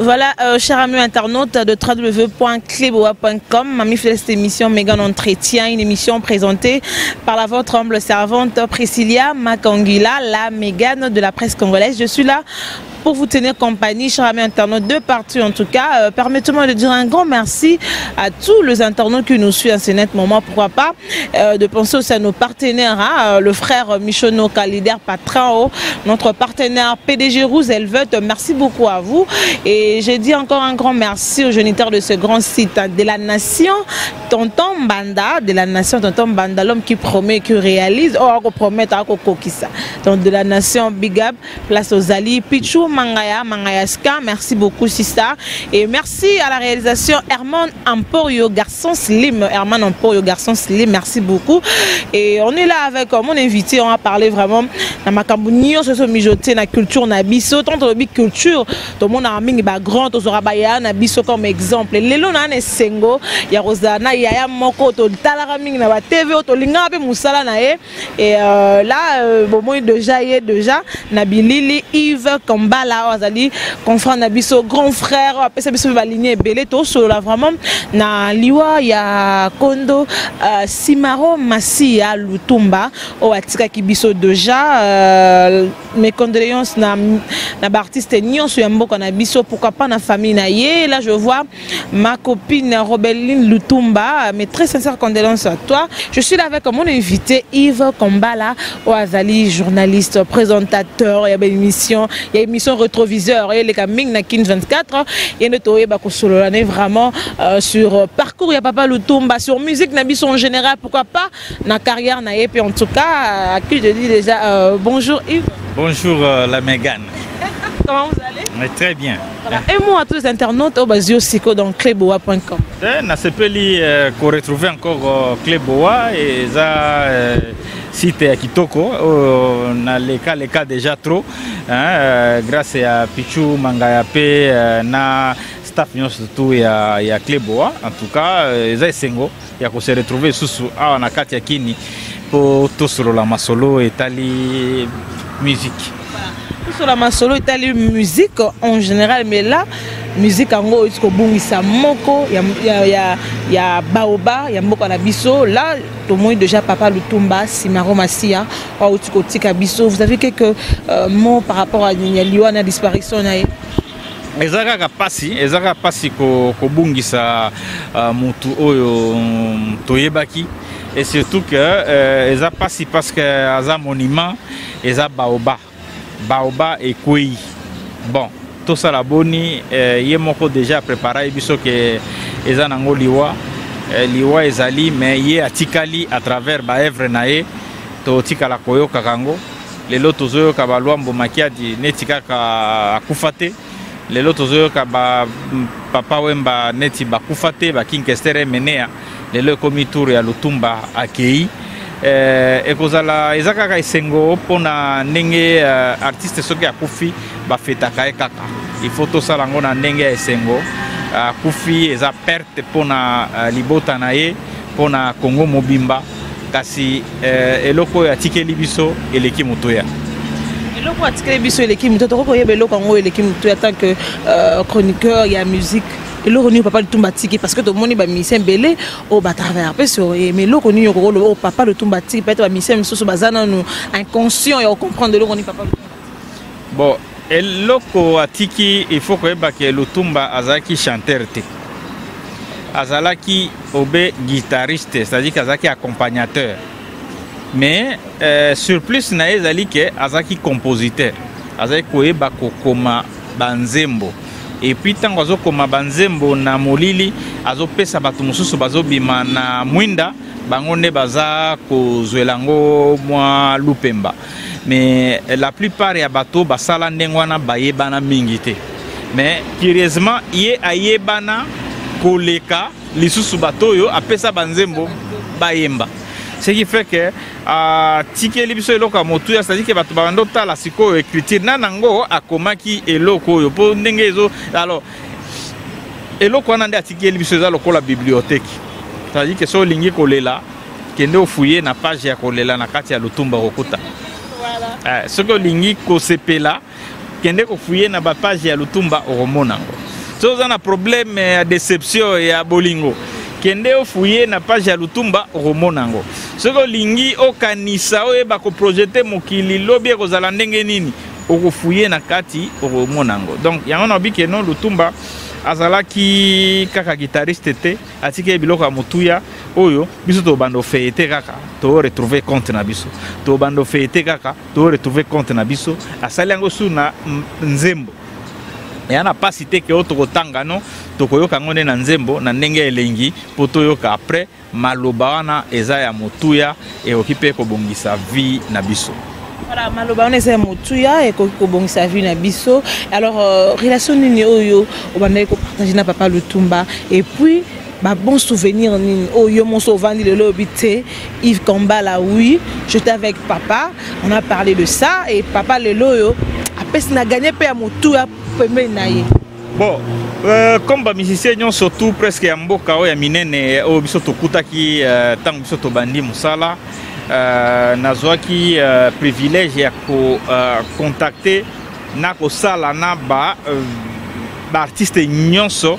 Voilà, chers amis internautes de www.cleboa.com, Mamie fait cette émission Mégan Entretien, une émission présentée par la votre humble servante Priscilla Makangila, la Mégane de la presse congolaise. Je suis là pour vous tenir compagnie, chers amis internautes de partout en tout cas. Permettez-moi de dire un grand merci à tous les internautes qui nous suivent en ce net moment. Pourquoi pas de penser aussi à nos partenaires, hein, le frère Michono Kalider Patrao, notre partenaire PDG Rouze Elvet. Merci beaucoup à vous. Et j'ai dit encore un grand merci aux géniteurs de ce grand site de la nation, Tonton Banda, de la nation Tonton Banda, l'homme qui promet, qui réalise. Oh, on promet à Kokokisa. Donc de la nation Big Up, place aux Ali, Pichou, Mangayaska, merci beaucoup Sista. Et merci à la réalisation Herman Emporio, garçon slim. Herman Emporio, garçon slim, merci beaucoup. Et on est là avec mon invité, on va parler vraiment de ma cambounia, sur ce mijoté, la culture, na biso, tant de culture, tout le monde a mis ba grand, tout sera baya, na biso comme exemple. Les lots na ne sengo, ya Rosana, ya moko, to talaraming na ba TV, to linga pe musala na e. Et là, bon moi déjà na bilili Yves Kambala, azali confrère na biso grand frère, après ça biso va ligner belé to so là vraiment na liwa ya Kondo Simaro Massia Lutumba o atika ki biso déjà mes condoléances na artiste nyonso ya mboka na biso, pourquoi pas na famille na ye. Là je vois ma copine Robeline Lutumba, mes très sincères condoléances à toi. Je suis là avec mon invité Yves Kambala o azali journaliste, présentateur, il y a une émission, rétroviseur, et les camings na Kin 24, il y a notre solo l'année vraiment sur parcours, il y a Papa Lutumba, sur musique na biso en général, pourquoi pas na carrière na et puis en tout cas à qui je dis déjà bonjour Yves. Bonjour la Mégane. Comment vous allez? Mais très bien. Voilà. Et moi à tous les internautes au Basio Siko dans cleboa.com. Na sepeli qu'on retrouve encore Cleboa et ça site à Kitoko on a les cas déjà trop hein, grâce à Pichou Mangayape na staff surtout ya Cleboa en tout cas ça sengo ya ko se retrouver sous na kati ya kini pour tout sur la masolo et tali musique. Sur la masolo et tali musique en général, mais là musique en gros jusqu'au bungisa moko ya baoba ya moko na biso. Là tout le monde déjà Papa Lutumba Simaro Massia ou tika biso. Vous avez quelques mots par rapport à Liwa na disparition na ezaka pasi ko bungisa mutu oyo toyebaki et surtout que eza pasi parce que aza monument eza baoba et koi. Bon, tout ça la boni, yemoko déjà préparé biso que eza nango liwa ezali mais ye atikali à travers ba œuvre nae to tikala koyo kakango lelo tozoyo ka balwambo makiadi netika ka akufate lelo tozoyo ka ba papa wemba neti bakufate ba kinkestere menea lelo komi tour ya Lutumba akei ekozala ezaka ka isengo pona ndenge artiste soki akufi bafetaka kaka il faut to sala ngo na ndenge ya isengo akufi eza perte pona libota na ye pona Congo mobimba kasi eloko ya tikeli biso eleki mutoya eloko atikeli biso eleki mutoya to ko yeba eloko ngo eleki mutoya tant que chroniqueur ya musique. Et le revenu Papa Lutumba tiki parce que tout le monde est misé belé au batavers mais le revenu au Papa Lutumba tiki peut-être misé sous bazana nous inconscient et on comprend de le revenu Papa Lutumba. Bon et loko atiki il faut que Lutumba azaki chanteur te azalaki obe guitariste c'est-à-dire qu'azaki accompagnateur mais sur plus na ezali que azaki compositeur azaki koyeba kokoma banzembo. Et puis tant que comme banzembo na molili azopesa bato mususu bazobima na mwinda bangonde baza kozwelango mwa lupemba mais la plupart ya bato basala ndengwana bayebana mingi te mais curieusement ye ayebana koleka lisusu bato yo apesa banzembo bayemba. Ce qui fait que tikeli biso eloko motu ya c'est-à-dire que bato bando tala siko écriture nanango akomaki eloko yo po ndenge ezo alors eloko wana nde atikeli biso za lokola bibliothèque c'est-à-dire que so lingi kolela kende ofouiller na page ya kolela na kati ya Lutumba kokuta voilà ce que lingi ko sepela kende ofouiller na ba page ya Lutumba oromona ngo so za na problème ya déception ya bolingo kende ofouye na page ya Lutumba romonango soko lingi okanisa oyeba ko projeter mokili lobi ekozala ndenge nini okofouye na kati romonango. Donc yango na biki non Lutumba azalaki kaka guitariste te atike biloko ya mutuya oyo biso to bando fete kaka to retrouver compte na biso to bando fete kaka to retrouver compte na biso asali yango suna nzembo yana pasi te ke oto kotanga no to koyoka ngone na nzembo na ndenge elengi poto yoka après maloba wana eza ya mutuya e okipe ko bongisa vie na biso. Voilà, maloba on eza mutuya e ko bongisa vie na biso. Alors relation nini oyo obandai ko partager na papa Lutumba et puis bah bon souvenir oyo mon sauvandi le lobité Yves Kambala oui, j'étais avec papa, on a parlé de ça et papa le loyo après n'a gagné pe ya mutuya pembe naye. Bon, comme ba musicien surtout presque ya mboka o ya minene o biso tokutaki tango biso to bandi musala nazwaki privilège ya ko contacter na ko sala na ba artiste nyonso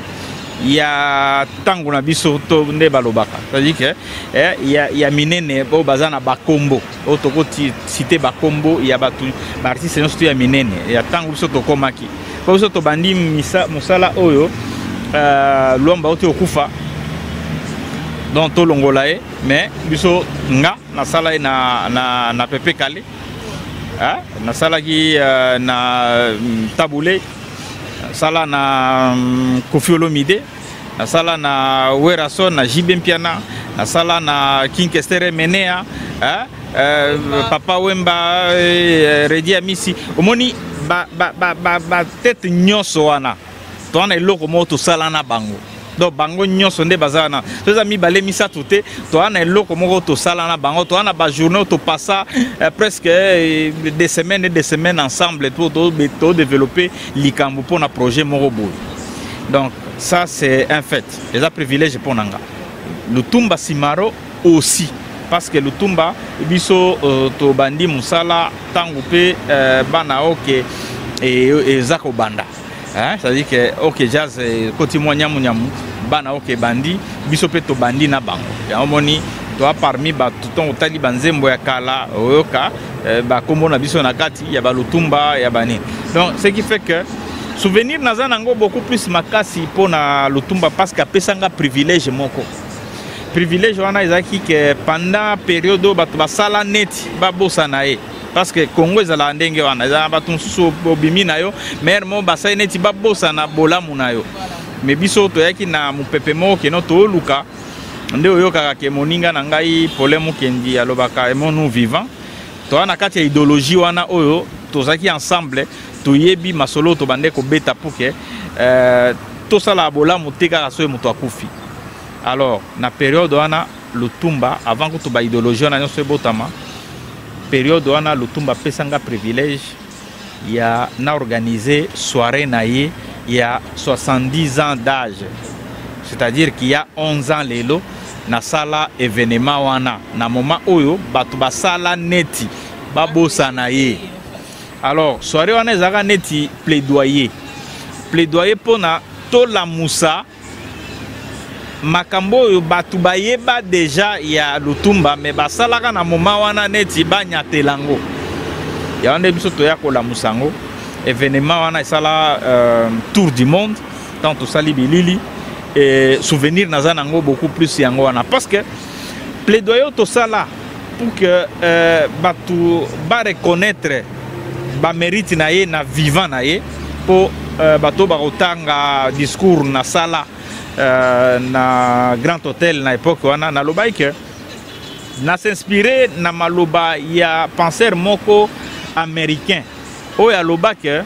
ya tango na biso to nde balobaka. C'est-à-dire que ya minene bo bazana ba kombo o toko citer ba kombo ya ba artiste nyonso ya minene ya tango biso to komaki biso to bandi musala oyo lomba oto okufa donc to longola e mais biso nga na sala na pepe kale na sala ki na tabule sala na Koffi Olomide na sala na Werason na Jibem Piana na sala na King Kestere Menea Papa Wemba Redi Amisi omoni ba tête nyonso wana to ana eloko moto sala na bango do bango nyonso nde bazana to za mi bale misatu te to ana eloko moko to sala na bango to ana ba journée to passa presque des semaines ensemble to développer likambo pour un projet moko boy. Donc ça c'est un fait, les a privilèges pour nanga Lutumba Simaro aussi parce que Lutumba biso to bandi musala tangu pe bana oke et zako banda c'est-à-dire que ok jazz koti mo nyamu bana ok bandi biso pe to bandi na bango ya omoni to parmi ba tuton otali banzembo ya kala oyoka ba kombo na biso na kati ya ba Lutumba ya bani. Donc ce qui fait que souvenir nazanango beaucoup plus makasi pona Lutumba parce que pesanga privilège moko privilège wana ezaki que pendant période bato basala neti ba bosa na ye parce que Congo ezala ndenge wana ezala bato nsusu bobimi na yo mer mo basala neti ba bosa na bolamu na yo mais biso to yaki na mupepe moko keno to luka nde oyoka ke moninga na ngai polemo kendi alobaka emonu vivant to wana kati ya idéologie wana oyo tozaki ensemble toyebi masolo to bande ko beta puke to sala bolamu teka kaso muto akufi. Alors na période wana Lutumba avant que to ba idéologie wana nyonso botama période wana Lutumba pesanga privilège ya na organiser soirée na ye il y a 70 ans d'âge, c'est-à-dire qu'il y a 11 ans lelo na sala événement wana na moment oyo batu ba sala neti ba bosa na ye. Alors soirée wana ezaka neti plaidoyer pona to la musa makambo oyo batu bayeba déjà ya Lutumba mais basalaka na moment wana neti banyatelango ya ande biso to ya ko la musango événement wana esala tour du monde tant to sali bilili et souvenir nazanango beaucoup plus yango wana parce que plaidoyer to sala pour que batu ba reconnaître ba mérite na ye na vivant na ye pour bato ba otanga discours na sala na Grand Hôtel na époque wana na loba que na s'inspirer na maloba ya penseur moko américain oyo aloba que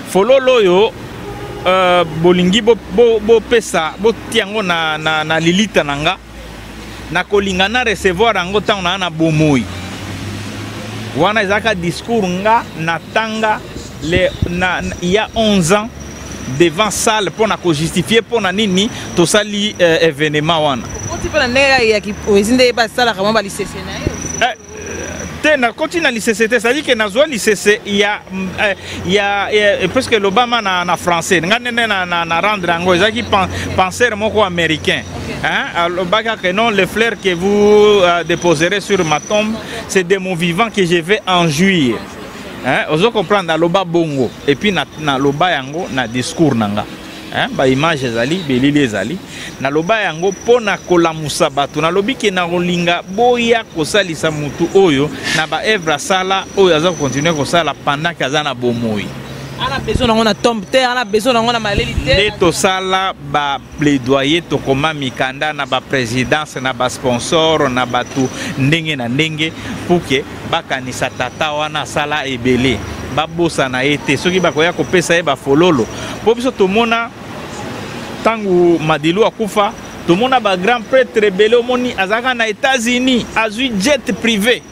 fololo yo bolingi bo pesa bo tiango na lilita nanga na kolinga na recevoir ango tango na bomoi wana ezaka discours nga na tanga il y a 11 ans devant salle pour na ko justifier pour na nini to sali événement wana continue à l'ICCT, c'est-à-dire que dans l'ICC, il y a parce que l'Obama na français, na rendre ango, ils qui penser moko américain. Hein? Non, les fleurs que vous déposerez sur ma tombe, c'est des mots vivants que je vais en jouir. Hein? Vous comprenez dans l'Oba bongo et puis na l'Oba yango na discours nanga. Hein? Ba image ezali, belili ezali. Na loba yango pona kolamusa bato na lobi ke na rolinga boya kosalisa mutu oyo na ba evra sala oyo aza continuer kosala pendant que aza na bomoi. Ana besoin nango na tombe te, ana besoin nango na maleli te. De to sala ba plaidoyer to koma mikanda na ba présidence na ba sponsor na batu ndenge na ndenge pour que bakanisa tata wana sala ebele. Babosa na ete soki bakoya kopesa ye ba fololo. Po biso to mona tangu Madilu akufa tomona ba grand prêtre belé omoni azaka na États-Unis azui jet privé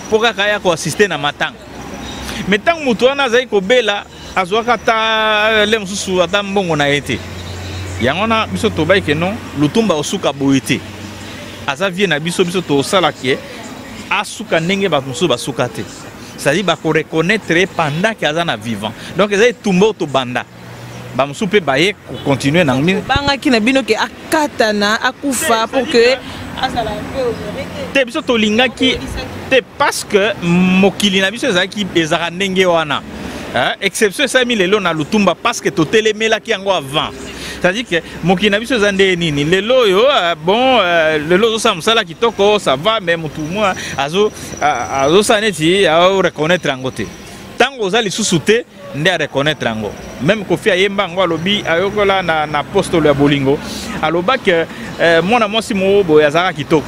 pour kaya ko assister na matanga mais tangu mutu wana zai ko bela azwaka ta le mususu ata mbongo na ete yango na biso to bai ke non lutumba osuka boite aza vie na biso to sala ke asuka ndenge ba mususu basuka te c'est-à-dire ba ko reconnaître pendant que azana vivant donc ezai tumba to banda bamusupe baye continuer na ngini banga kina bino ke akatana akufa pour que asala te biso to lingaki te parce que mokili na biso ezaki ezaka ndenge wana exception ça mi lelo na lutumba parce que to telemela ki yango avant c'est-à-dire que mokili na biso ezande nini lelo yo bon lelo zo samsala kitoko ça va mais mutu moi azo saneti a reconnaître ngote tango ozali susute nde a reconnaître yango même Kofi Ayemba ngo alobi ayokola na apostole ya bolingo aloba que mwana mwasi mo boye azaka kitoko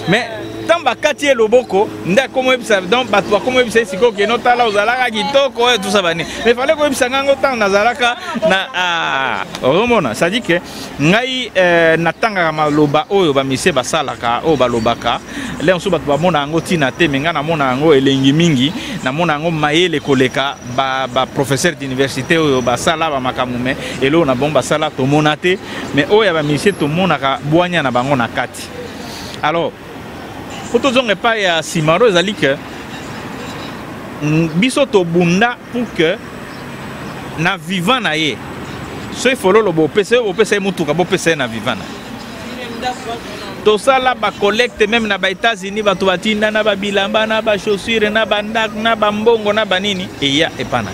mais tant bakati loboko nde akomo ebisa donc bato akomo ebisa siko ke notala ozalaka kitoko et tout ça bani mais fallait ko ebisa ngango tant nazalaka na romona ça dit que ngai natanga maloba oyo ba mise basalaka o balobaka le nso bato bamona ngo tina te menga na mona ngo elengi mingi na mona ngo mayele koleka ba professeur d'université oyo basala ba makamume elo na bomba sala to monate mais oyo ba mise to monaka bwanya na bango na kati alors pour tout le pas ya simaro ezali que biso to bunda pour que na vivant na ye so ifolo lo bo pese mutuka bo pese na vivant to sala ba collecte même na ba États-Unis ba to batinda na ba bilamba na ba chaussures na ba ndak na ba mbongo na ba nini e ya epana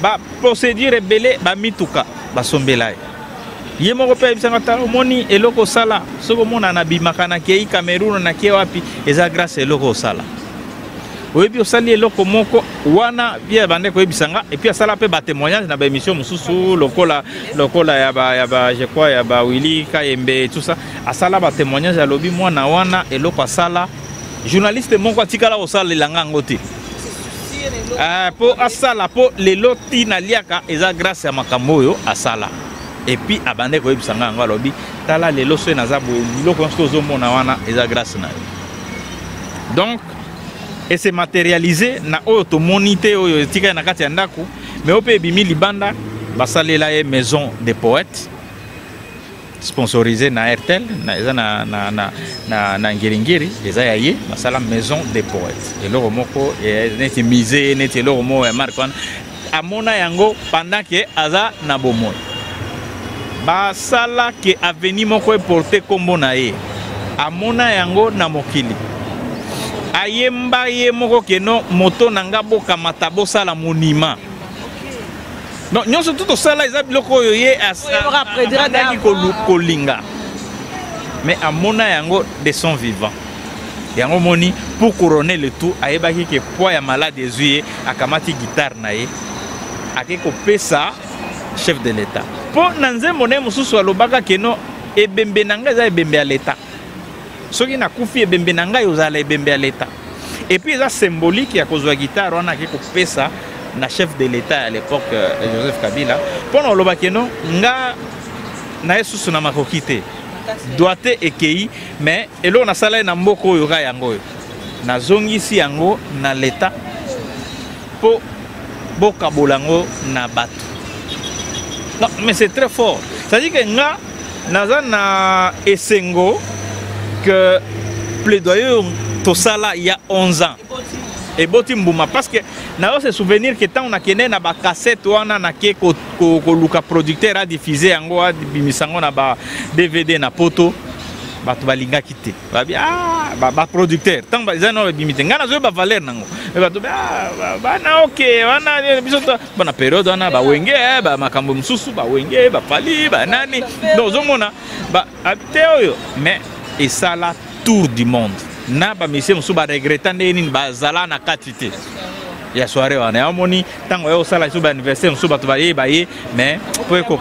ba procédure belé ba mituka ba sombela ye moko pe bisanga ta moni eloko sala soko mona na bimaka na kei Cameroun na kei wapi eza grâce eloko sala oyebi osali eloko moko wana bia bande ko bisanga et puis asala pe ba témoignage na ba émission mususu lokola ya ba je crois ya ba Willy Kayembe tout ça asala ba témoignage ya lobi mwana wana eloko asala journaliste moko atikala osala langa ngote po asala po leloti na liaka eza grâce ya makambo yo asala et puis abandé ko ebisanga ngo alobi tala lelo so na zabo loko nso mona wana eza grâce na donc et c'est matérialisé na auto monité oyo tika na kati ya ndako mais ope bimi libanda basalela ye maison des poètes sponsorisé na RTL na eza na ngiringiri eza ya ye basala maison des poètes et loko moko neti misé neti loko mo ya markwan amona yango pendant que aza na bomoi basala ke aveni moko porté kombo na ye amona yango na mokili ayemba ye moko keno moto nanga boka matabo sala monima donc nyonso tout sala eza biloko oyo ye asaki kolinga mais amona yango de son vivant yango moni pour couronner le tout ayebaki ke poids ya malade ezuye akamati guitare na ye ake kopesa chef de l'État po nanze mone mususu alobaka keno ebembe nanga eza ebembe ya l'État soki na kufi ebembe nanga yozala ebembe ya l'État et puis eza symbolique ya kozwa guitare wana ake kopesa na chef de l'État à l'époque Joseph Kabila pona oloba keno nga na yesusu na makoki te doite ekei mais elo na sala na mboko oyo ka yango na zongisi yango na l'État po boka bolango na bato. Non, mais c'est très fort. C'est-à-dire que nga naza na esengo que plaidoyer tout ça là il y a 11 ans. Et boti mbuma parce que na se souvenir que tant on a kené na ba cassette wana na ke ko luka producteur a diffusé yango a bimisango na ba DVD na poto batu balinga kité ba ba producteur tant ba zano bimite ngana zo ba valeur nango e batu ba na OK wana biso bana période wana ba wenge ba makambo mususu ba wenge ba pali ba nani donc zomona ba abité oyo mais et ça la tour du monde na ba monsieur musu ba regrettant nini ba zala na quantité ya soirée wana amoni tango yo sala su ba anniversaire musu ba to ba ye mais po ko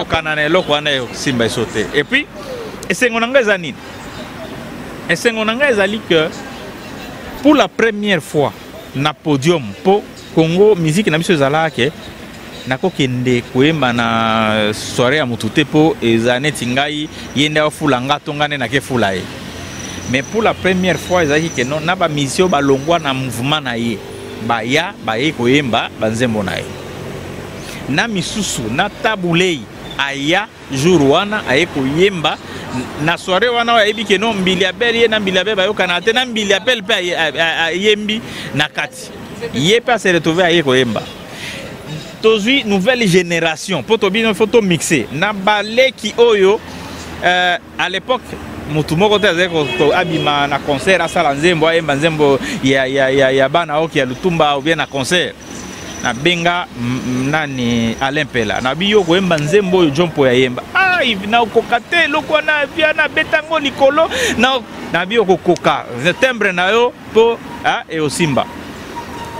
kanana loko wana yo simba sauter et puis et c'est ngonanga ezani et c'est ngonanga ezali que pour la première fois na podium po Congo musique na biso zala ke nako kende koyemba na soirée ya mutute po ezane tingai yende afulanga tongane na ke fulaye. Mais pour la première fois, ils que non, na ba mission ba longwa na mouvement na ye, ba ya ba ye koyemba banzembo na ye. Na misusu na tabulei aya jour wana aye koyemba na soirée wana wa ebi que non mbiliabel ye na mbiliabel ba yo kanate na mbiliabel pe yembi na kati. Ye pas se retrouver aye koyemba. Tozui nouvelle génération, poto bino photo mixé. Na balé ki oyo à l'époque mutu moko te azeko abima na concert asala nzembo ayemba nzembo ya bana oki ya lutumba ou bien na concert na benga nani Alain Pela na biyo koyemba nzembo oyo jompo ya yemba na okokate loko na via na betango likolo na biyo kokoka timbre na yo po e osimba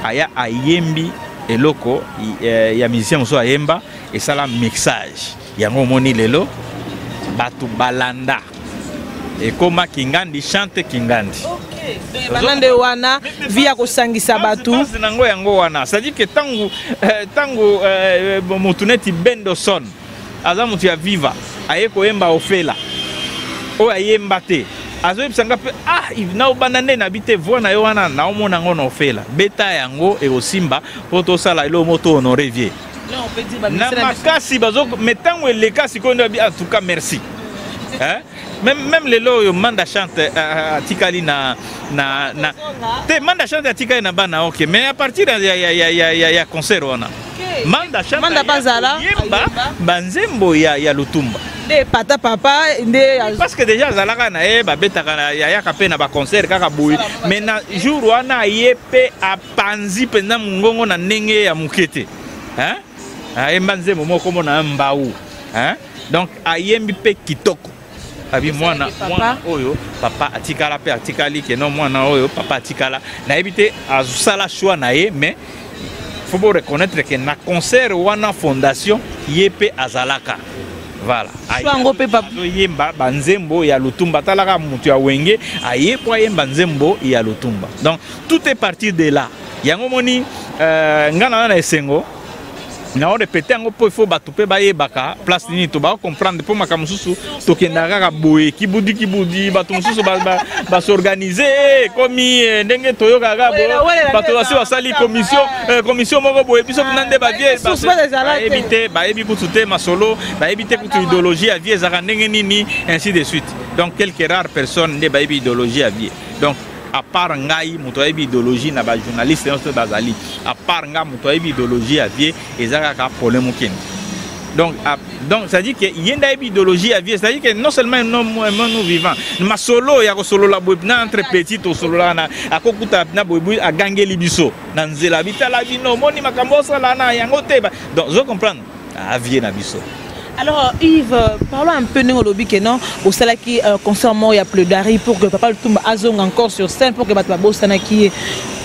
aya ayembi eloko ya musicien moso ayemba esala mixage yango moni lelo batu balanda et comme Kingandi chante Kingandi. OK. Balande wana via kosangisa batu. Nango yango wana. C'est-à-dire que tango motuneti bendo son. Aza mutu ya viva. Aye koyemba ofela. O ayemba te. Azo yebisanga pe na banane na bite voix na yo wana na omona ngo na ofela. Beta yango e osimba poto sala ilo moto honoré vie. Non, on peut dire na makasi bazo metango elekasi ko ndo bi en tout cas merci. Hein? Même les lots manda chante tikali na te manda chante tikali na bana OK mais à partir ya concert wana manda chante manda bazala banzembo ya lutumba de pata papa de parce que déjà zalaka na ba betaka ya kape na ba concert kaka boui mais na jour wana yepe a panzi penda mungongo na ndenge ya mukete hein ayembanzembo moko mona mbau hein donc ayembi pe kitoko abi mwana oyo papa atikala pe atikali ke non mwana oyo papa atikala na ebité azusala choix na ye mais faut bien reconnaître que na concert wana fondation yepe azalaka voilà choix pe papa yemba banzembo ya lutumba talaka mutu ya wenge ayepo yemba nzembo ya lutumba donc tout est parti de là yango moni ngana na esengo na on répéter ngo po il faut batupe ba yebaka place nini to ba comprendre po makamususu to kendaka ka boye kibudi batu mususu ba s'organiser comme ndenge toyoka ga bo batu basali commission moko boye biso nande ba vie ba éviter ba ebi kutute masolo ba éviter kutu idéologie à vie za ndenge nini ainsi de suite donc quelques rares personnes ne ba ebi idéologie à vie donc à part ngai muto yebi idéologie na ba journaliste on se bazali à part nga muto yebi idéologie à vie ezaka ka problème ken donc ça dit que yenda yebi idéologie à vie ça dit que non seulement nous vivants ma solo ya ko solo la boy na entre petit au solo la na akokuta na boy a gangeli biso na nzela bitala bino moni makambo sala na yango te donc je comprends a vie na biso. Alors Yves, parlons un peu de que non, au salaire qui concernant il y a plaidoirie pour que papa le tombe azong encore sur scène pour que papa bossana qui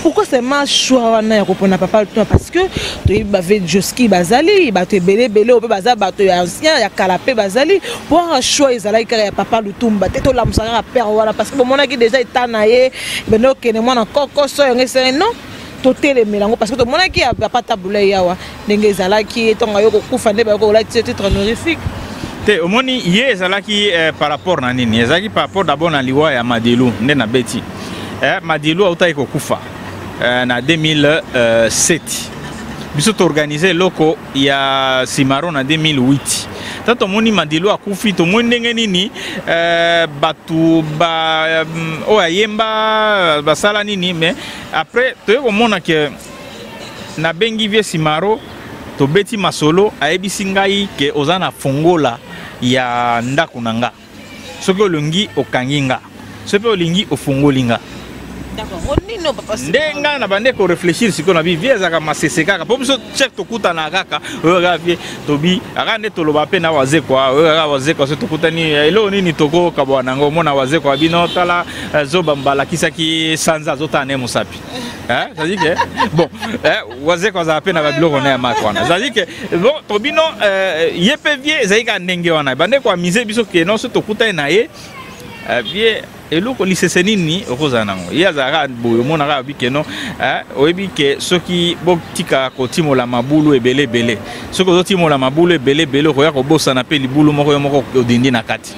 pourquoi c'est ma choix na pour papa le tombe parce que tu bavait Joski Bazali, ba tu belé au baza ba tu ancien ya calapé Bazali pour un choix ezala qui papa le tombe te to la musanga père voilà parce que bon mona qui déjà est tanaye ben OK ne moi encore so non toté melango parce que tout le monde qui a pas taboulet yawa ndenge zalaki tonga yo kokufa nde ba ko la titre honorifique te omoni ye zalaki par rapport na nini zalaki par rapport d'abord na liwa ya Madilu nde na beti Madilu autai kokufa na 2007 biso to organiser loko ya Simaro na 2008 Tant moni Madilo akufi to moni ndenge nini batu ba o ayemba basala nini mais après to komona que na bengi vie simaro to beti masolo ayebisi ngai ke ozana fongola ya ndako nanga soki olingi okanginga soki olingi ofongolinga. D'accord. Nino papa. Ndenga na bande ko réfléchir siko na bi vie zaka masese kaka. Po biso check to kuta na kaka. Oyo vie to bi aka ne to loba pe na waze kwa. Oyo aka waze kwa so to kuta ni elo nini toko kabwana ngo mona waze kwa bino tala zoba mbala kisaki sanza zota ne musapi. Ça dit que bon waze kwa za pe na babilo ko na makwana. Ça dit que bon to bino yepe vie zaika ndenge wana. Bande kwa mise biso ke no so to kuta na ye vie eloko lisese nini okozana ngo yazaka boyo monaka bikeno oyebi ke soki botika kotimola mabulu ebele bele soki ozotimola mabulu ebele bele okoya kobosa na pe libulu moko odindi na kati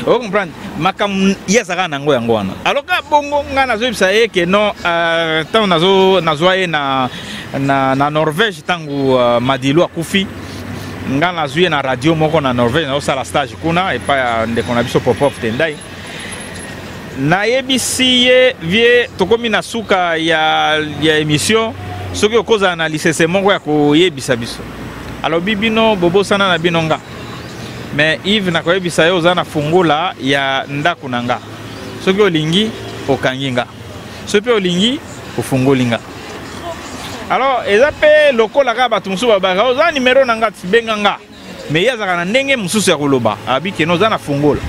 o comprendre makam yazaka nango yango wana alors ka bongo nga nazoyebisa ye ke no tant nazwa ye na Norvège tangu Madilo akufi nga nazwi na radio moko na Norvège na osala stage kuna epa ndeko na biso pop-up tendai na yebisi ye vie tokomi na suka ya émission soki okoza na lisese moko ya koyebisa biso alors bibino bobosana na binonga mais Yves na koyebisa yo oza na fungola ya ndako nanga soki olingi okanginga soki olingi ofungolinga alors eza pe lokola ka bato mususu babaka oza numéro nanga tibenganga mais yazaka na ndenge mususu ya koloba abike no oza na fungola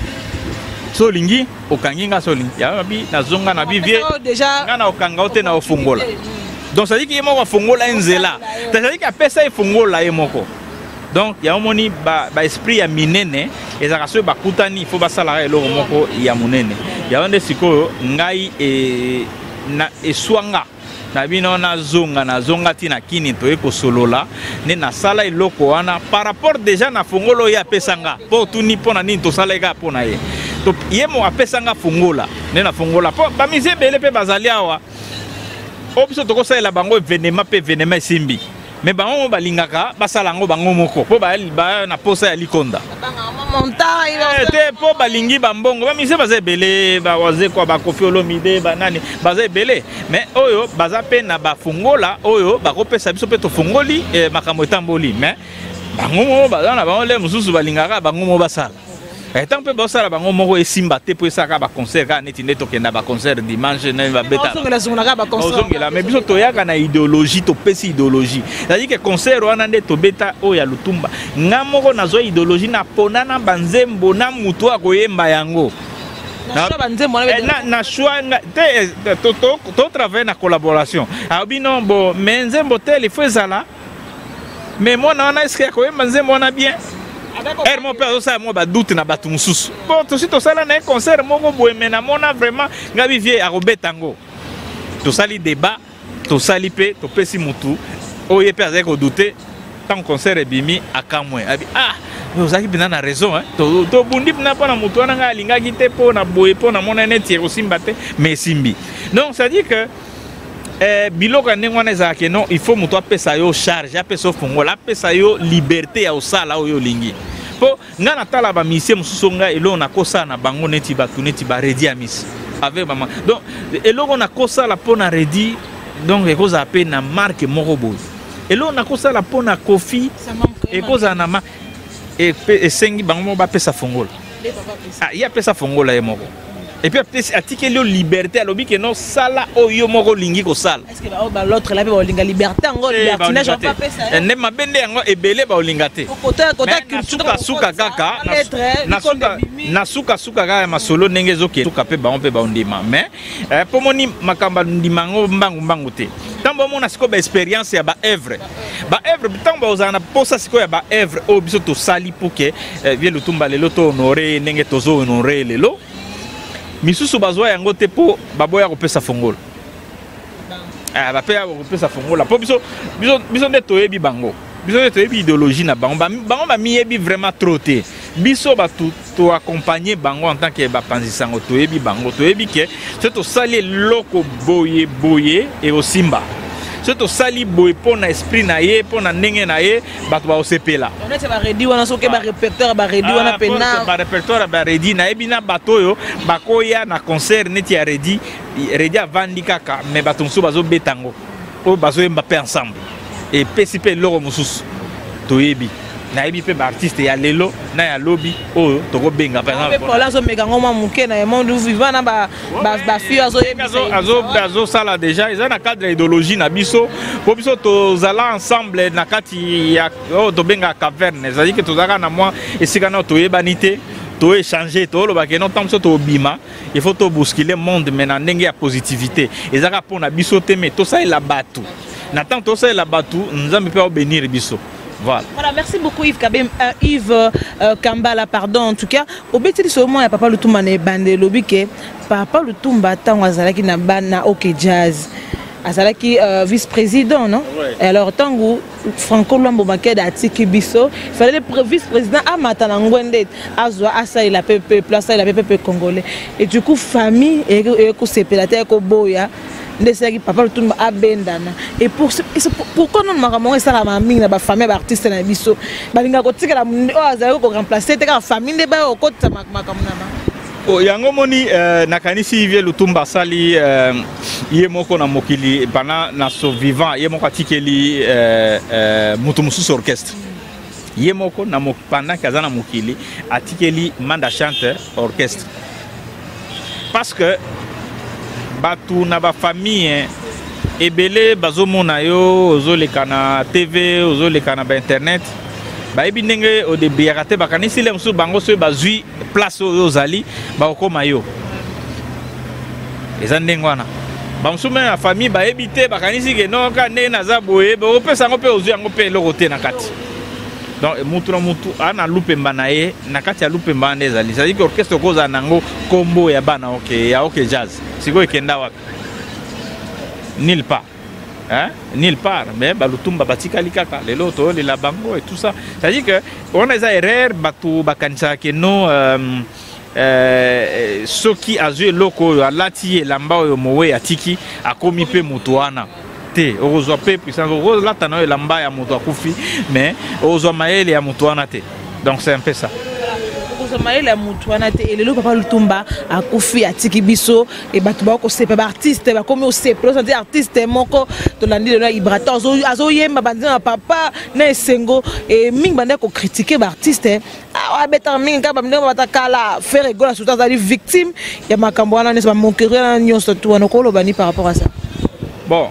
so lingi okanginga so lingi ya bi nazonga na bivie nga na okanga ote na ofungola donc ça dit que yemo ofungola nzela ça dit que apesa efungola yemoko donc ya omoni ba esprit ya minene ezaka so bakutani il faut basala eloko moko ya munene ya onde sikoyo ngai na eswanga na bino na zonga tina kini to ekosolola ne na sala eloko wana par rapport déjà na fungolo ya pesanga po tuni pona nini to sala eka pona ye to yemo apesanga fungola ne na fungola po ba mise bele pe bazali awa obiso to kosala bango événement pe événement simbi mais bango balingaka basala ngo bango moko po ba na posa ya likonda te po balingi bambongo ba mise baza bele ba waze kwa ba Koffi Olomide ba nani baza bele mais oyo baza pe na ba fungola oyo ba kopesa biso pe to fungoli makambo etamboli mais bango mo baza na bango le mususu balingaka bango mo basala tant peu bossa la bango moko esimba te po esaka ba concert ka neti ndeto kenda ba concert dimanche na ba beta ozongela mais biso toyaka na idéologie to pesi idéologie c'est-à-dire que concert wana ndeto beta o ya lutumba nga moko nazo idéologie na ponana banzembo na mutu akoyemba yango na choix to travailler na collaboration abino bo menzembo tel il faut ezala mais moi na wana est-ce que akoyemba nzembo wana bien mon père ça moi ba doute na batu mususu bon to si to sala na concert moko boye mais na mona vraiment ngabi vie a robetango to sali débat to sali pe to pesi mutu oye pe azeko douter tant concert ebimi akamwe abi ozaki bina na raison to bundi na pa na mutu wana nga linga kite po na boye po na mona neti osimba te mais simbi donc ça dit que biloko ndengwana ezalaki non il faut mutu apesa yo charge apesa ofungola apesa yo liberté ya osala oyo olingi po nga natala bamisie mosusu nga eloko nakosala na bango neti bato neti baredi ya misi avec mama donc eloko nakosala mpo na redi donc ekozala mpe na marke moko boye eloko nakosala mpo na Koffi ekozala na esengi bango moko bapesa fungola ye apesa fungola ye moko et puis peut-être attikeli yo liberté alobi ke no sala oyo moko lingi ko sala est-ce que l'autre là ba linga liberté ngo libertinage on pas pesa ne mabende yango ebele ba olinga te kota suka kaka na suka kaka masolo ndenge zoke suka pe ba on pe ba ondima mais pomoni makamba ndimango mbangu te tambo mona siko ba expérience ya ba œuvre tambo ozana posa siko ya ba œuvre o biso to sali pour que vie lutumba lelo to honorer ndenge tozo honorer lelo misusu bazwa yango te po baboya kopesa fongola bapeya kopesa fongola po biso nde toyebi bango biso nde toyebi idéologie na bango bamiyebi vraiment trop te biso batu to accompagner bango en tant que bapanzisango toyebi bango toyebi ke so tosali eloko boye e osimba so to sali boy pona esprit na ye pona ndenge na ye bato ba osepela on est ba redi wana so ke ba répertoire ba redi wana pena ba répertoire ba redi na ebina bato yo bakoya na concert neti ya redi avandi kaka mais bato so bazo betango o bazo yemba pe ensemble et pesipe loro mususu toyebi na ebi pe ba artiste ya lelo na ya lobby o toko benga par exemple pour là so mega ngoma muke na monde vivant na ba fille azo sala déjà ils ont na cadre idéologie na biso po biso to zala ensemble na kati ya to benga caverne ça dit que to zaka na moi esika na to yebanité to échanger to lo ba ke non tant so to bima il faut to bousculer monde mais na ndenge ya positivité ezaka pour na biso te mais to ça la batu na tant to ça la batu nzambe pe bénir biso. Voilà. Voilà, merci beaucoup Yves Kambala, pardon en tout cas. Au bétil ce moment, il y a Papa Lutumba ne bande lobby que Papa Lutumba tant azalaki na bana OK Jazz. Azalaki vice-président, non? Ouais. Et alors tant que Franco Luambo Makeda atiki biso, il fallait le vice-président amata na ngwende azwa asa il a peuple place il a peuple congolais. Et du coup famille et ko sepelata ko boya ndesaki Papa Lutumba abendana et pourquoi non makamon ça la mingi na ba famille ba artiste na biso balinga ko tikela o azali ko remplacer te ka famille de ba ko ta makamona o yango moni nakanisi Yves Lutumba sali ye moko na mokili bana na so vivant ye moko atikeli mutu mususu orchestre ye moko na pendant kazana mokili atikeli manda chanteur orchestre parce que batu na ba famille ebele bazomona yo ozoleka na TV ozoleka na ba internet ba ebi ndenge o début raté bakanisi le msu bango so bazui place ozali ba okoma yo eza ndenge wana ba msu na famille ba ebité bakanisi ke no ka ndenge naza boye ba opesa ngo pe ozui yango pe lokote na kati donc mutu ana lupemba na ye na kati ya lupemba nde ezali c'est-à-dire que orchestre koza nango kombo ya bana OK Jazz siko ekenda wapi nulle part hein nulle part mais Lutumba batikali kaka lelo to la bango et tout ça c'est-à-dire que on a des erreurs batu bakanisa ke no soki azue loko alati elamba oyo mowe atiki akomi pe mutu wana te ozwa pe puissance la tano elamba ya mutu akufi mais ozwa maele ya mutu wana te donc c'est un peu ça. Maël a mutuana te et le Papa Lutumba a kufi atiki biso et batu ba ko sepa ba artiste ba comme au sepa so dire artiste moko to landi de Ibrata azo yemba bandina papa na sengo et ming bande ko critiquer ba artiste a beta ming ka ba minde ba kala faire rigolo surtout za victime ya makambo wana ne ba moquerie na nyonso to wana ko lo bani par rapport à ça. Bon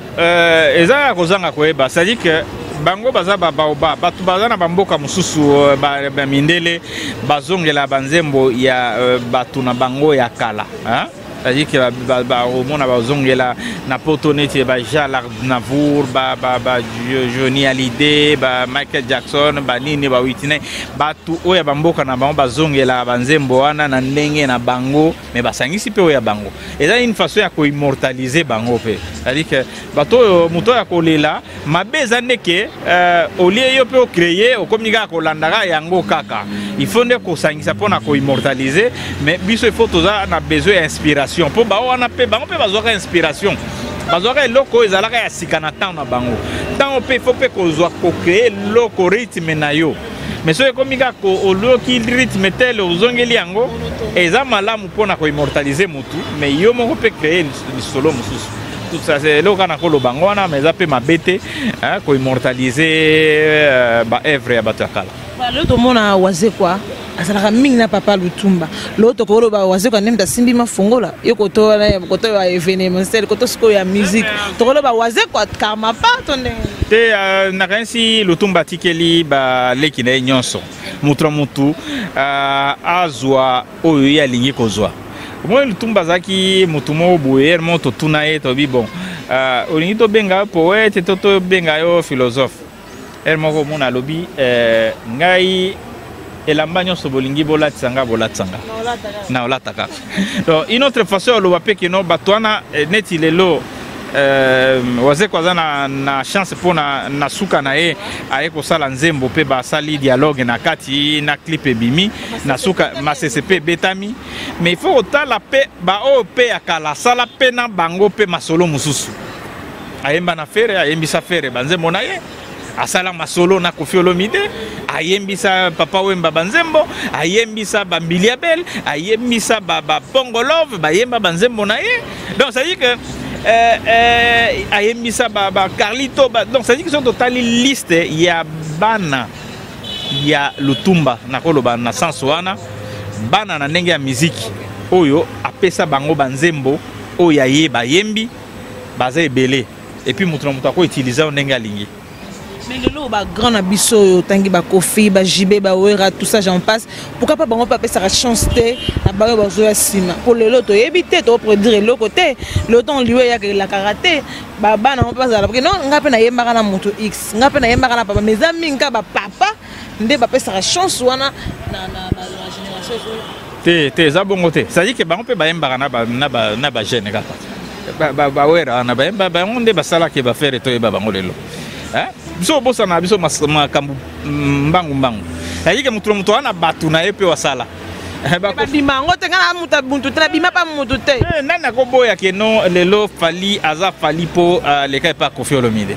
eza ko zanga ko eba c'est dire que bango baza baoba batu baza na bamboka mususu ba mindele bazongela banzembo ya batu na bango ya kala hein c'est-à-dire que ba omona bazongela na potonete ba Jacques Navour ba Johnny Hallyday ba Michael Jackson ba nini ba Whitney batu oya bamboka na bango bazongela banzembo wana na ndenge na bango mais basangisi pe oya bango eza une façon ya ko immortaliser bango pe c'est-à-dire que bato muto ya kolela mabeza ndeke olie yo pe o créer o communiquer ko landaka yango kaka il faut ne ko sangisa pona ko immortaliser mais biso il faut toza na besoin d'inspiration pour ba wana pe bango pe bazoka inspiration bazoka loko ezalaka ya sikana temps na bango temps pe faut pe ko zo ko créer loko rythme na yo mais so ekomika ko oloki rythme tel ozongeli yango eza malamu pona ko immortaliser mutu mais yo moko pe créer solo mususu tout ça c'est le kana ko lo bango wana mais za pe mabete hein ko immortaliser ba œuvre ya batakala le to mona waze quoi azalaka mingi na Papa Lutumba l'autre ko lo ba waze kwa nemta simbi mafongola yoko to ya événementiel ko to sko ya musique to ko lo ba waze kwa kama pa to ndenge te na kansi Lutumba tikeli ba leki na nyonso mutu azwa oyo ya lingi kozwa moi Lutumba zaki mutu mo boyer mo to tuna e to bi bon olingi to benga poète to benga yo philosophe moko mona lobi ngai elamba nyonso bolingi bolatsanga na olataka donc une autre façon lo bape que no batwana neti lelo waze kwaza na chance pona na suka na e aye ko sala nzembo pe ba sali dialogue na kati na clip ebimi na suka ma CCP betami mais il faut otala pe ba o pe akala sala pe na bango pe masolo mususu ayemba na fere ayembisa fere banzembo na ye asala masolo na Koffi Olomide ayembisa Papa Wemba banzembo ayembisa Bambilia Bel ayembisa ba Pongo Love bayemba banzembo na ye donc ça dit que ayembisa ba Carlito donc ça dit que sont total liste ya bana ya Lutumba nakoloba na sens wana bana na ndenge ya musique oyo apesa bango banzembo oyo aye bayembi baza ebele et puis mutu na mutu ako utiliser ndenge alingi. Mais le lot ba grand abisso tangi ba Koffi ba Jibé ba Wera tout ça j'en passe pourquoi pas bango papa ça chance té na ba zo ya sima pour le lot to éviter to produire le côté le temps lié ya la karaté ba bana on passe parce que non ngape na yemba na moto X ngape na yemba na papa mes amis nga ba papa ndé ba pesa chance wana na génération te za bongo te ça dit que bango pe ba yemba na ba jeune kaka ba Wera na ba yemba ba onde ba sala ke ba faire to ba bango lelo biso bosa na biso makambu mbangu ayike mutu ana batu na epe wasala ba bimango te ngana muta buntu te bima pa mutu te nana ko boya ke non lelo fali aza fali po le kai pa Koffi Olomide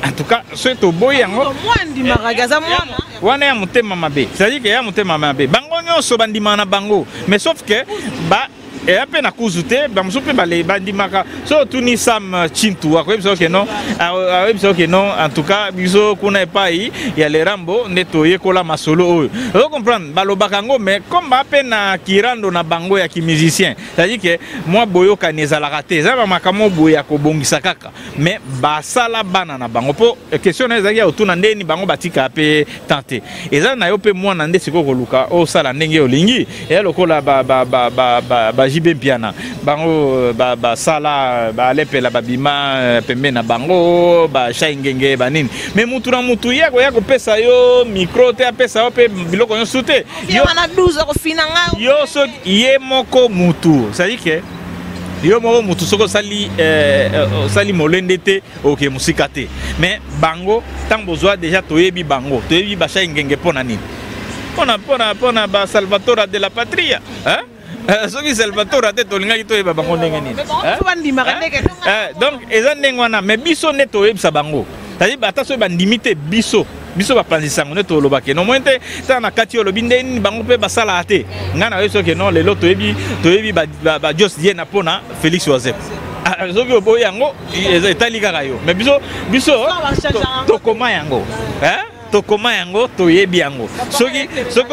en tout cas ce to boya ngo mwandi maragaza mwana wana ya mutema mabe c'est à dire que ya mutema mabe bango nyonso bandima na bango mais sauf que ba et après na kuzute ba musupe ba le bandimaka so tuni Sam Chintu akoye biso ke non akoye biso ke non en tout cas biso kuna epai ya le rambo neto yekola masolo oyo vous comprendre balobaka ngo mais comme ba pe na kirando na bango ya ki musicien c'est à dire que moi boyoka nezalaka te za ba makamo boya ko bongisa kaka mais ba sala bana na bango po question na ezaki otuna ndeni bango batika pe tenter eza na yo pe mwana nde siko koluka o sala ndenge olingi e lokola ba Jibé Piana bango ba sala ba lepela babima pembe na bango ba shaingenge banini mais mutu na mutu yako pesa yo micro te apesa yo pe biloko yo sute yo na 12 ko finanga yo so ye moko mutu ça dit que yo moko mutu soko sali molende te OK musika te mais bango tant besoin déjà toyebi bango toyebi ba shaingenge pona nini pona ba Salvatore de la Patria hein. Soki Salvatore te tolinga ki toyeba bango ndenge nini donc eza ndenge wana mais biso ne toyebisa bango c'est-à-dire bata so bandimite biso ba panzisango ne tolobake no mointe ta na kati olobi ndeni bango pe basala ate ngana yeso ke non lelo toyebi ba Jos die na pona Félix Joseph soki oboyi yango eza etali kaka yo mais biso tokoma yango hein tokoma yango toyebi yango soki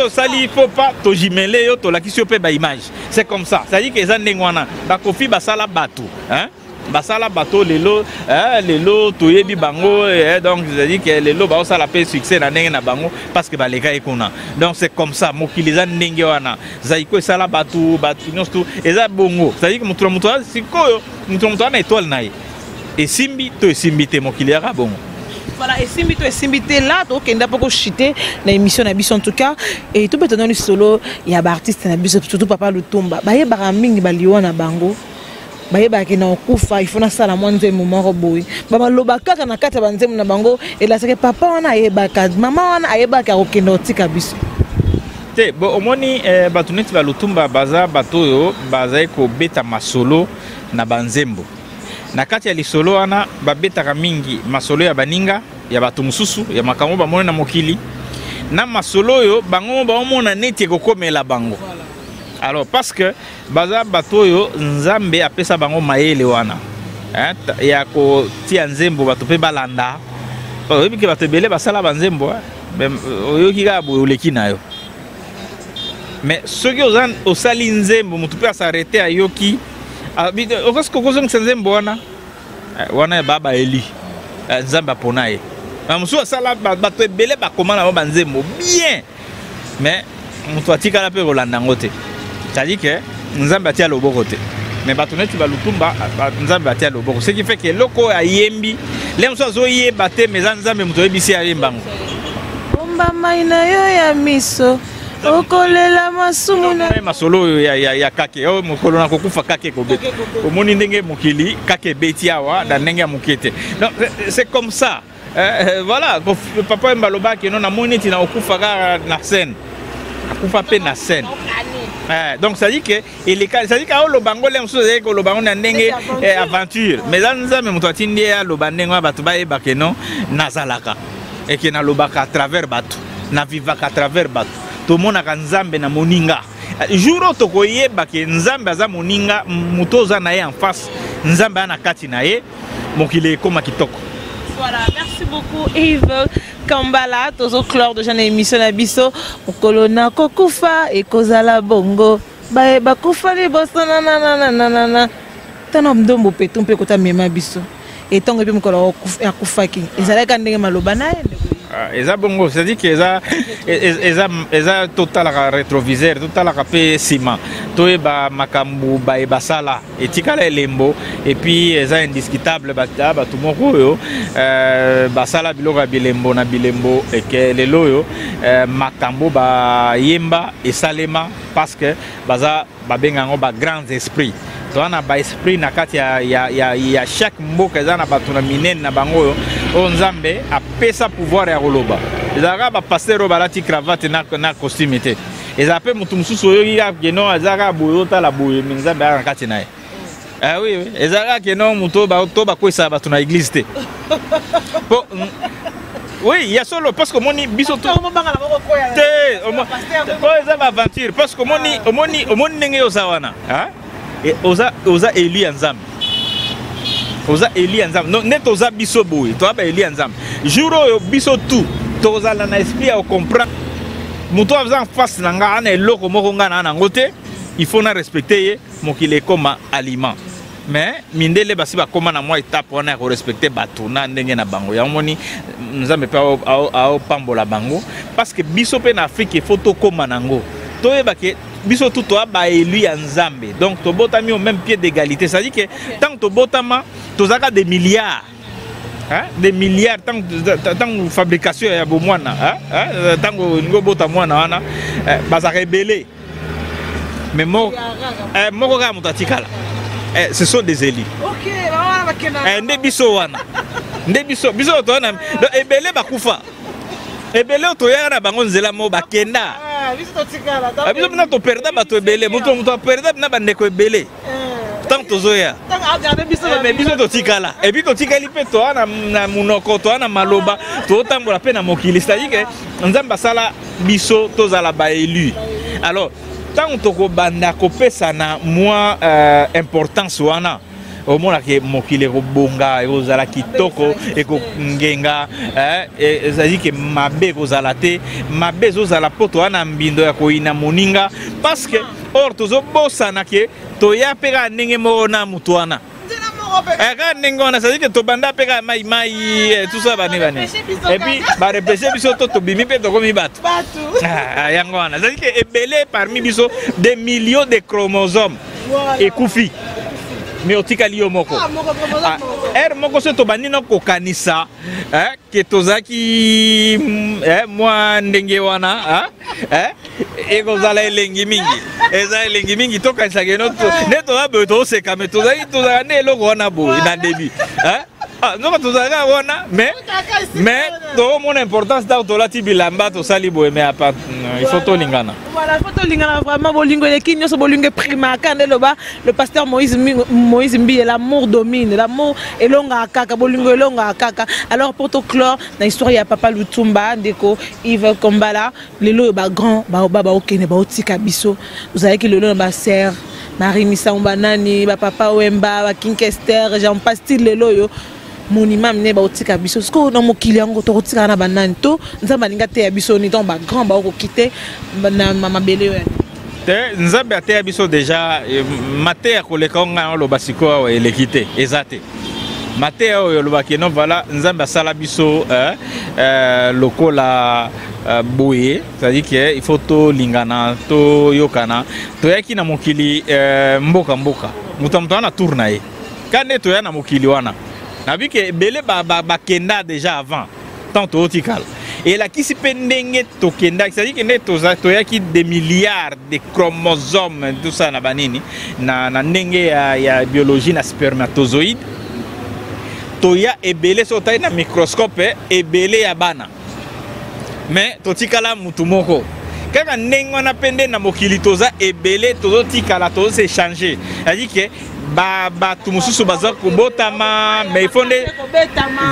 osali faut pas to jimele yo to lakisi yo pe ba image c'est comme ça ça dit que eza ndenge wana ba Koffi basala bato hein basala bato lelo toyebi bango donc ça dit que lelo ba osala pe succès na ndenge na bango parce que ba leka ekona donc c'est comme ça mokili eza ndenge wana zaiko esala bato nyonso eza bongo ça dit que mutu sikoyo mutu na étoile na ye esimbi to esimbi te mokili ya bongo. Voilà, et Simbité là, donc il n'a pas chuté dans l'émission en tout cas. Et tout maintenant le solo, il y a des artistes surtout Papa Lutumba. Bah il y a baraming baliwa na bango. Bah il y a bakina okufa, il faut na sala mwanze moment roboy. Bah lobaka kana kata banze na bango et là c'est que papa wana yebaka, maman wana yebaka okendo tika biso. Te bo omoni batuneti ba Lutumba baza batoyo baza ko beta masolo na banzembo. Na kati ya lisolo wana babetaka mingi masolo ya baninga ya bato mususu ya makambo bamone na mokili na masolo oyo bango baomona neti ekokomela bango alors parce que baza bato oyo nzambe apesa bango mayele wana ya kotia nzembo bato pe balanda oyebi ke bato ebele basala banzembo oyoki kaka boye oleki na yo mais soki osali nzembo motu pe asarete ayoki okosi kokozongisa nzembo wana ya baba Eli nzambe apona ye mosusu asala bato ebele bakoma na banzembo bien mais moto atikala mpe kolanda yango te c'est-à-dire que nzambe atia loboko te mais bato neti ba Lutumba nzambe atia loboko ce qui fait que eloko oyo ayembi le mosusu azoyeba te mais eza nzambe moto oyebisi ayembango omba mai na yo ya miso okolela masumu na masolo ya kake o mokolo na kokufa kake kobeta omoni ndenge mokili kake beti awa na ndenge ya mokete donc c'est comme ça voilà papa Mbaloba ke non na moni tina okufa ka na scène akufa pe na scène. Donc ça dit que ça dit que le bango les choses que le bango na ndenge aventure mais là nzambe muto atindi ya lo bandengo batu ba eba ke non nazalaka et que na lobaka à travers batu na vivaka à travers batu to mona ka nzambe na moninga jour to koyeba ke nzambe aza moninga muto za na ye en face nzambe ana kati na ye mokile koma kitoko. Voilà, merci beaucoup Yves Kambala, tozo clore de jana émission na biso okolona kokufa e kozala bongo ba kufa li boso na tana mdombo peto mpe kota mema biso et tongo pe mukolo akufaki ezalaka ndenge maloba na ye. Eza bongo, c'est-à-dire que eza total rétroviseur, total capé ciment. Toi ba makambu ba ebasala etikala elembo et puis eza indiscutable ba tout moko yo basala biloka bilembo na bilembo et que le loyo makambu ba yemba et salema parce que baza ba bengango ba grands esprits. Toana ba esprit na kati ya chaque mboka eza na batuna minene na bango o nzambe apesa pouvoir ya koloba ezaka ba pasteur balati cravate na costume te ezape mutu mususu oyo ya keno azaka boyo tala boyo nzambe ya kati naye. Ah oui ezaka keno mutu ba to ba kwesa batuna église te. Oui, il y a solo parce que moni biso to eza ba aventure parce que moni nenge osawana hein et oza élu ensemble. Oza élu ensemble. Non, net oza biso boy. Toi ba élu ensemble. Jour oyo biso tout. Toza na esprit à comprendre. Muto avza en face nanga ana eloko moko ngana na ngote. Il faut na respecter mokile comme aliment. Mais mindele basi ba koma na moi étape on a respecter bato na ndenge na bango. Ya moni nzambe pa au pambola bango parce que biso pe na Afrique il faut to koma nango. Toyeba ke biso tout toi ba élu en Zambie donc to botami au même pied d'égalité ça dit que tant to botama to zaka des milliards hein des milliards tant fabrication ya bomwana hein tant ngo botamwana wana baza rebelle mais moko ga mutatikala ce sont des élus OK wana bakena nde biso wana nde biso to wana ebele bakufa ebele to ya na bango nzela mo bakenda biso na to perda bato ebele muto perda na bandeko ebele tant tozoya mais biso to tikala et puis to tikali pe to na munoko to na maloba to tambola pe na mokili c'est-à-dire que nzamba sala biso tozala ba élu alors tant to ko banda ko pesa na moi importance wana au moins que mokile robonga ozala kitoko eko ngenga ezali ke mabe kozala te mabe zozala poto ana mbindo ya koina moninga parce que or tozo bosana ke to ya peka ndenge moko na mutu wana ka ndenge wana c'est-à-dire que to banda peka mai tout ça bane et puis ba repêcher biso to bimi pe to komi batu yango wana c'est-à-dire que ebele parmi biso des millions de chromosomes et kufi mais otikali yo moko moko se to banino ko kanisa ke tozaki moi ndenge wana e kozala elengi mingi to kanisa ke no ne to ba to se kame tozaki tozala ne eloko wana bo na début non tozaka wana mais to mon importance dans to lati bilamba to sali bo mais apa il faut to lingana voilà faut to lingana vraiment bolingo leki nyoso bolingo prima kande loba le pasteur Moïse Mbi l'amour domine l'amour elonga kaka bolingo elonga kaka alors pour to clore na histoire ya papa Lutumba ndeko Yves Kambala lelo ba grand ba okene ba otika biso vous avez que lelo ba sœur Marie Misamba nani ba papa Wemba ba Kinkester Jean Pastil lelo yo monument ne ba otika biso sko na mokili yango to otika na banani to nzamba linga te ya biso ni donc ba grand ba ko quitter na mabele yo te nzamba te ya biso déjà mate ya koleka nga lo basiko wa elekite ezate mate yo lo bakeno voilà nzamba sala biso lokola boye c'est-à-dire que il faut to lingana to yokana to yaki na mokili mboka mutamto na tourna ye kande to ya na mokili wana na vu que belé ba kenda déjà avant tant otikal et la qui si pendenge to kenda c'est-à-dire que neto to yaki des milliards de chromosomes tout ça na banini na ndenge ya biologie na spermatozoïde to ya ebele so ta na microscope ebele ya bana mais to tikala mutu moko kaka ndenge wana pende na mokili toza ebele tozotikala tozo échanger c'est-à-dire que bato mosusu baza kobotama mais il faut nde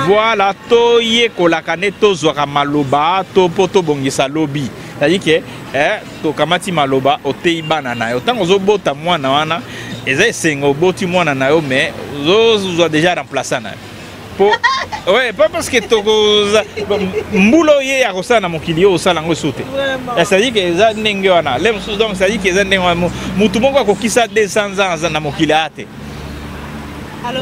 voilà toyekolaka nde tozwaka maloba to mpo tobongisa lobi c'est-à-dire que tokamati maloba oteyi bana na yo ntango ozobota mwana wana eza esenga oboti mwana na yo mais ozozwa déjà remplaçant na yo ouais, pas parce que mbulo ye ya kosala na mokili yo osala ngo soute. C'est-à-dire que eza ndenge wana. Donc c'est-à-dire que eza ndenge wana mutu moko akokisa 200 ans na mokili ate.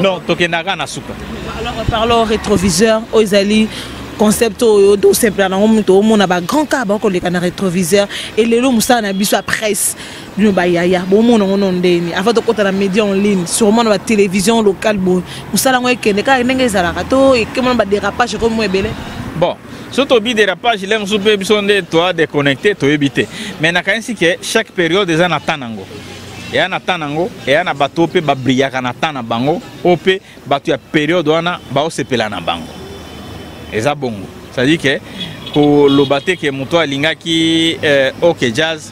Non, tokendaka na suka. Alors parlons rétroviseur Ozali concept do simple na mutu mona ba grand cas ba ko le kana rétroviseur et lelo musa na biso à presse bino ba yaya bo mona ngono ndeni avant de kota na média en ligne sûrement na télévision locale bo musala ngo ekende ka ndenge ezala kato et comment ba dérapage comme mo ebele bon surtout bi dérapage l'aime soupe biso nde toi déconnecter to éviter mais na kanisi que chaque période des en atanango et en atanango et en bato pe ba brillaka na tana bango ope bato ya période wana ba osepela na bango eza bongo c'est-à-dire que ko lobate ke moto alinga ki OK jazz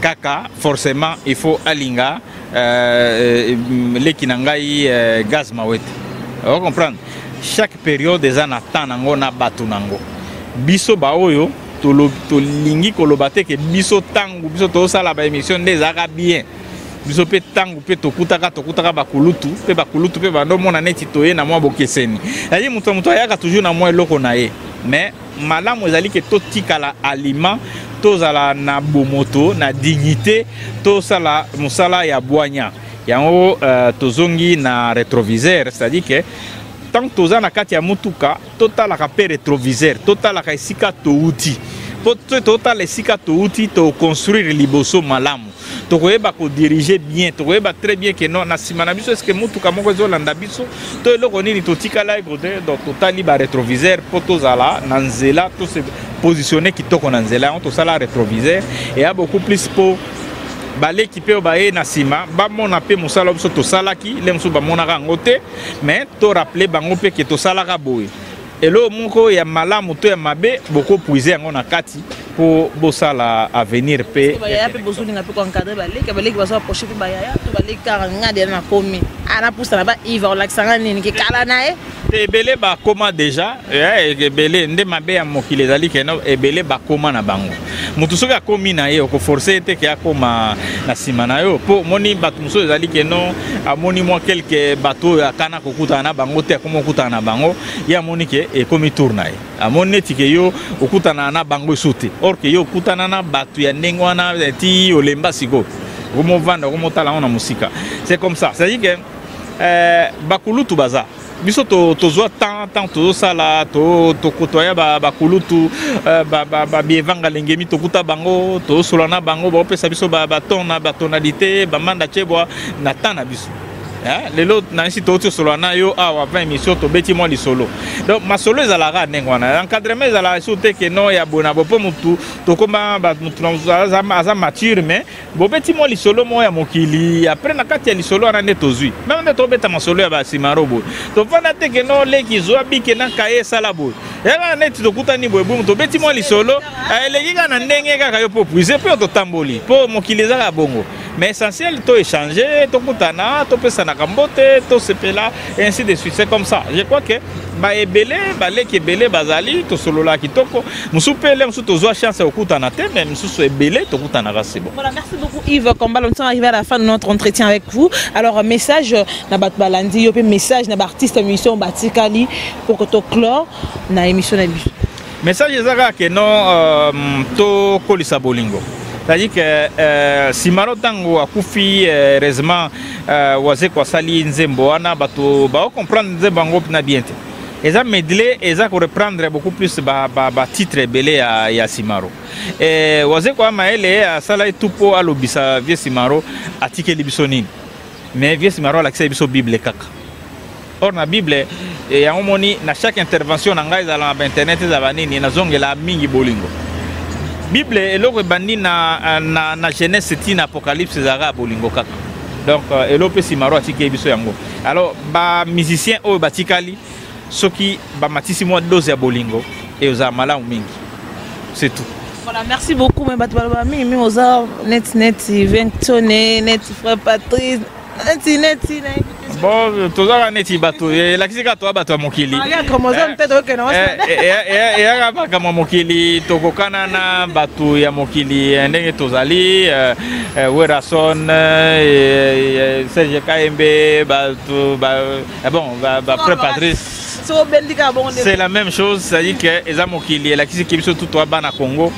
kaka forcément il faut alinga leki na ngai gaz mawete vous comprendre chaque période eza na temps nango na bato nango biso ba oyo to lingi ko lobate ke biso tangu biso to sala ba émission ndezaka bien biso pe tangu pe tokutaka bakulutu pe bando mona neti toye na mwa bokeseni ayi muto ayaka toujours na mwa eloko na ye mais malamu ezali ke totikala aliment tozala na bomoto na dignité tosala musala ya bwanya yango tozongi na rétroviseur c'est-à-dire que tant toza na kati ya mutuka totalaka pe rétroviseur totalaka esika touti total esika touti to construire liboso malamu tokoyeba ko diriger bien tokoyeba très bien que non na sima na biso est-ce que mutuka moko ezolanda biso to eloko nini totikala ekote donc totali ba rétroviseur po tozala na nzela to se positionner kitoko na nzela on tosala rétroviseur et a beaucoup plus po baleki pe baye na sima ba mona pe mosala biso tosalaki le mosu ba monaka ngote mais to rappeler bango pe ke tosalaka boye elo moko ya malamu to ya mabe boko puiser yango na kati pour bosala avenir pe ya pe bozuli na pe ko encadrer baleki baso approcher pe bayaya to baleki karanga de na komi ana pousa na ba Yves relaxanga nini ke kala nae ebele ba koma déjà ebele nde mabe ya mokili ezali ke no ebele ba koma na bango mutu soki akomi na ye ko forcer te ke akoma na sima na yo po moni bato muso ezali ke no amoni mwa quelque bato akana kokuta na bango te akomo kuta na bango ya moni ke ekomi tourna ye amoni neti ke yo okutana na bango soute or que yo kutana na bato ya ndenge wana ti olemba siko komo vanda komo tala ona musika c'est comme ça c'est à dire que bakulutu baza biso tozwa tant tozosala tokotoya bakulutu bievanga lengemi tokuta bango tozosola na bango baopesa biso baton na batonalité bamanda chebwa na temps na biso lelo nansi toti solo na yo awa 20 émission to beti mo li solo donc ma solo ezalaka ndenge wana encadrement ezalaka surtout que non ya bona bo mutu to koma ba mutu aza mature mais bo beti mo li solo mo ya mokili après na kati ya li solo ana ne tozui même ne to beta ma solo ya ba simaro bo to fana te que non le ki zo bike na kaye sala bo ya na to kutani bo bo to beti mo li solo eleki na ndenge kaka yo po puiser po to tamboli po mokili ezaka bongo mais essentiel to échanger to kutana to pesa na kambote to sepela et ainsi de suite c'est comme ça je crois que ba ebele baleki ebele bazali to solola kitoko musupele musu to zo chance okutana te mais musu ebele to kutana c'est bon. Voilà, merci beaucoup Yves Kombal, on est arrivé à la fin de notre entretien avec vous. Alors message na bat balandi yo pe message na artiste émission batikali pour que to clore na émission na biso. Message ezaka que non to kolisa bolingo. C'est-à-dire que Simaro Tango a koufi heureusement waze kwa sali nzembo wana bato ba comprendre nzembo ngo na bien te. Eza medley eza ko reprendre beaucoup plus ba titre belé ya Simaro. Waze kwa maele sala tupo alobisa vie Simaro atike libisonini. Mais vie Simaro la kisa biso Bible kaka. Or na Bible ya omoni na chaque intervention na ngai za la internet za banini na zongela mingi bolingo. Bible eloko bandi na Genèse tina Apocalypse zara bolingo kaka. Donc elope Simaro atike biso yango. Alors ba musicien o batikali soki ba matisi mo dose ya bolingo et oza mala mingi. C'est tout. Voilà, merci beaucoup. Mais mais net, net, frère Patrice, net. Bon, tout ça neti bateau. La kisika toi bateau mokili. Et mokili tokokana na bateau ya mokili ndenge tozali Werason Serge Kaembe bateau bon frère Patrice. C'est la même chose, c'est-à-dire que les amokili la kisiki biso tout toi bana Congo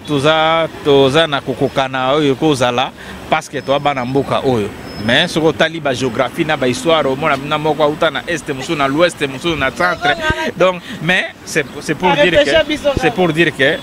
toza na kokokana oyo kozala parce que toi bana mboka oyo. Mais ce que tu as géographie, na histoire, au moins na moko uta na est, musu na l'ouest, musu na centre. Donc, mais c'est pour dire que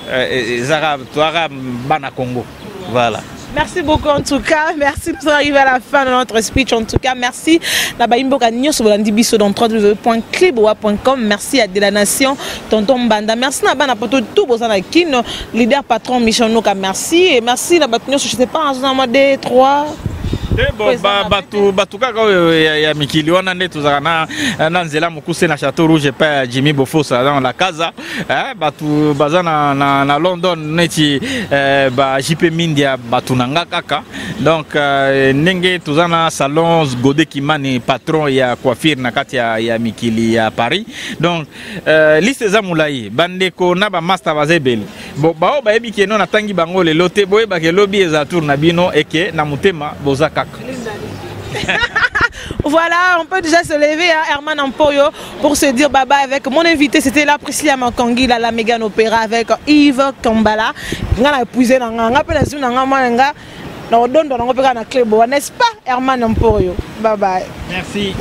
Zara toi bana Congo. Voilà. Merci beaucoup en tout cas, merci pour arriver à la fin de notre speech en tout cas, merci na baimboka nyos bolandi biso dans www.kleboa.com. Merci à De la Nation, tonton Mbanda, merci na bana poto tout bozana kino, leader patron Michel Noka, merci et merci na batnyos, je sais pas en mois 2 3 bon batu kaka ya mikili wana nde tozaka na nzela mokuse na Château Rouge pa Jimmy Bofosa dans la casa batu baza na London neti ba JP Mindia batu nanga kaka donc ndenge tozana salon Godé Kimani patron ya coiffure na kati ya mikili ya Paris donc liste za mulai bandeko na ba master bazebeli bon bao ba yebi ke non atangi bango le lote boye ba ke lobby eza tour na bino eke na mutema bozaka. Voilà, on peut déjà se lever à Herman Ampoyo pour se dire bye bye avec mon invité. C'était la Priscilla Makangi, la Mégane Opéra avec Yves Kambala. N'est-ce pas, Herman Ampoyo? Bye bye. Merci.